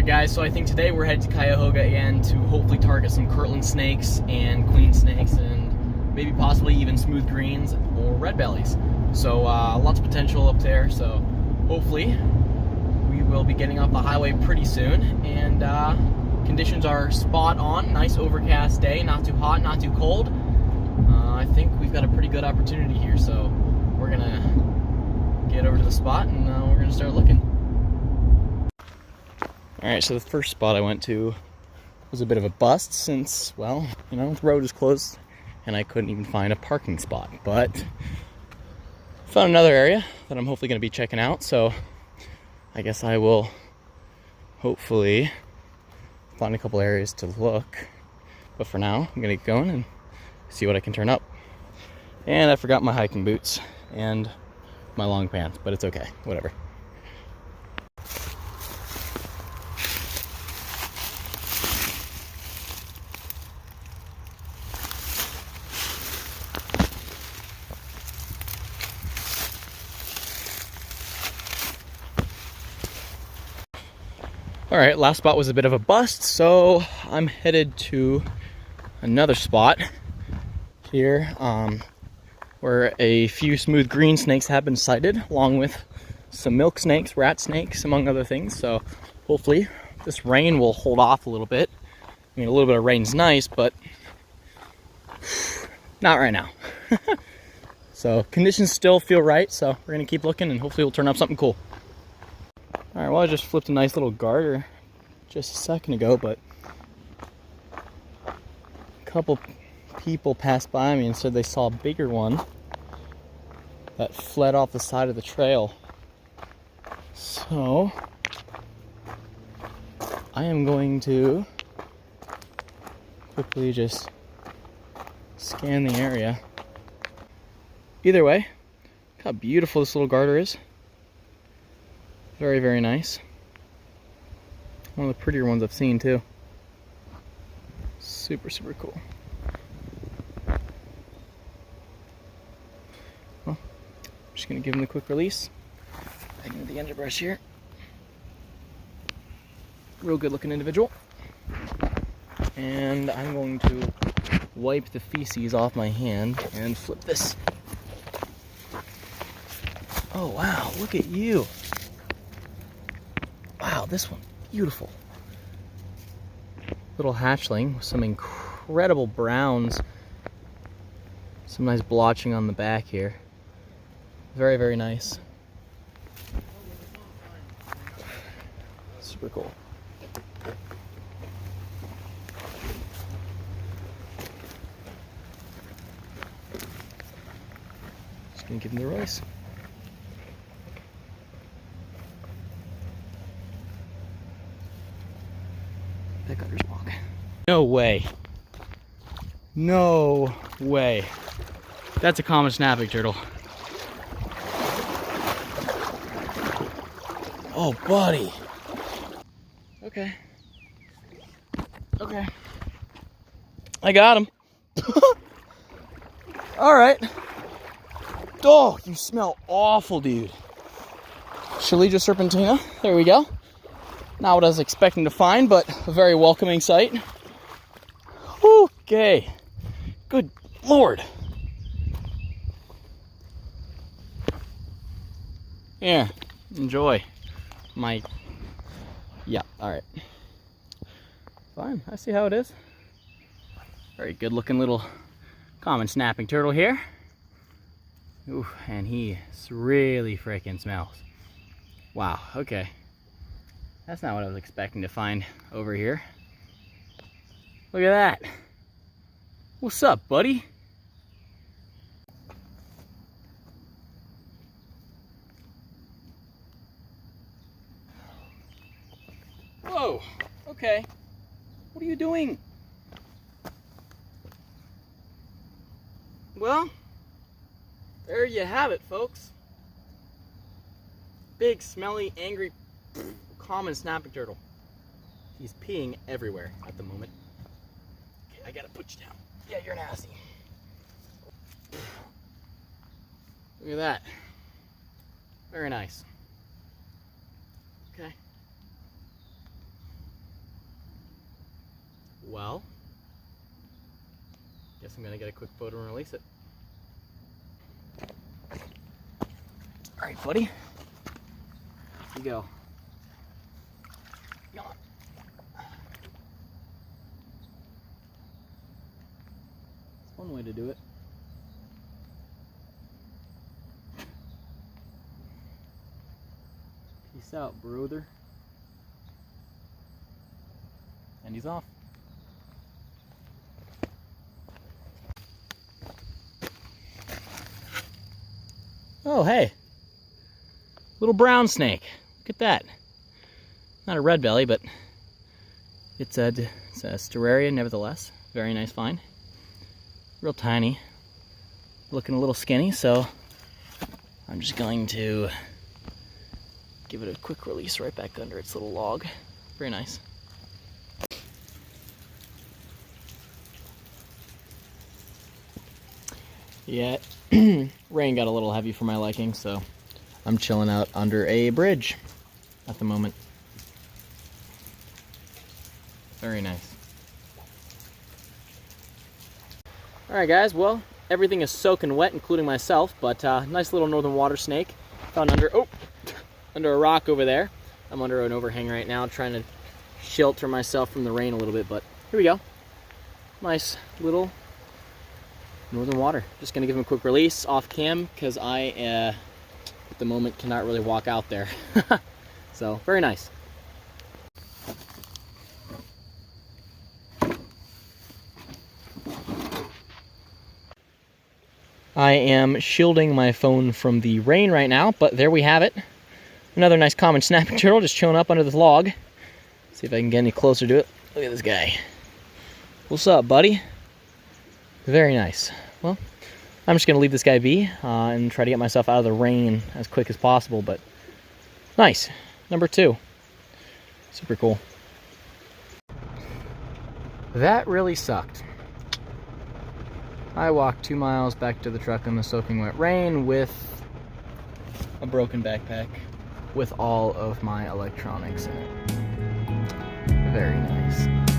Alright guys, so I think today we're headed to Cuyahoga again to hopefully target some Kirtland snakes and queen snakes and maybe possibly even smooth greens or red bellies. So lots of potential up there, so hopefully we will be getting off the highway pretty soon, and conditions are spot on. Nice overcast day, not too hot, not too cold. I think we've got a pretty good opportunity here, so we're gonna get over to the spot and we're gonna start looking. Alright, so the first spot I went to was a bit of a bust since, well, you know, the road is closed and I couldn't even find a parking spot. But found another area that I'm hopefully going to be checking out, so I guess I will hopefully find a couple areas to look. But for now, I'm going to get going and see what I can turn up. And I forgot my hiking boots and my long pants, but it's okay, whatever. Alright, last spot was a bit of a bust, so I'm headed to another spot here where a few smooth green snakes have been sighted, along with some milk snakes, rat snakes, among other things. So hopefully this rain will hold off a little bit. I mean, a little bit of rain's nice, but not right now. So conditions still feel right, so we're going to keep looking and hopefully we'll turn up something cool. Alright, well, I just flipped a nice little garter just a second ago, but a couple people passed by me and said they saw a bigger one that fled off the side of the trail. So I am going to quickly just scan the area. Either way, look how beautiful this little garter is. Very, very nice. One of the prettier ones I've seen too. Super, super cool. Well, I'm just gonna give him the quick release. I need the underbrush here. Real good looking individual. And I'm going to wipe the feces off my hand and flip this. Oh wow, look at you. Wow, this one, beautiful. Little hatchling with some incredible browns. Some nice blotching on the back here. Very, very nice. Super cool. Just gonna give him the rice. No way. No way. That's a common snapping turtle. Oh, buddy. Okay. Okay. I got him. All right. Oh, you smell awful, dude. Chilidia serpentina. There we go. Not what I was expecting to find, but a very welcoming sight. Okay. Good Lord. Here, enjoy my... Yeah, alright. Fine, I see how it is. Very good looking little common snapping turtle here. Ooh, and he really freaking smells. Wow, okay. That's not what I was expecting to find over here. Look at that. What's up, buddy? Whoa, okay. What are you doing? Well, there you have it, folks. Big, smelly, angry, common snapping turtle. He's peeing everywhere at the moment. Okay, I gotta put you down. Yeah, you're nasty. Look at that. Very nice. Okay. Well, guess I'm gonna get a quick photo and release it. All right, buddy. Here you go. Come on. That's one way to do it. Peace out, brother. And he's off. Oh, hey. Little brown snake. Look at that. Not a red belly, but it's a Steraria nevertheless. Very nice find. Real tiny. Looking a little skinny, so I'm just going to give it a quick release right back under its little log. Very nice. Yeah, rain got a little heavy for my liking, so I'm chilling out under a bridge at the moment. Very nice. Alright guys, well, everything is soaking wet, including myself, but nice little northern water snake found under a rock over there. I'm under an overhang right now, trying to shelter myself from the rain a little bit, but here we go. Nice little northern water. Just gonna give him a quick release off cam because I at the moment cannot really walk out there. So very nice. I am shielding my phone from the rain right now, but there we have it. Another nice common snapping turtle just chilling up under this log. See if I can get any closer to it. Look at this guy. What's up, buddy? Very nice. Well, I'm just going to leave this guy be and try to get myself out of the rain as quick as possible, but nice. Number 2. Super cool. That really sucked. I walked 2 miles back to the truck in the soaking wet rain with a broken backpack with all of my electronics in it. Very nice.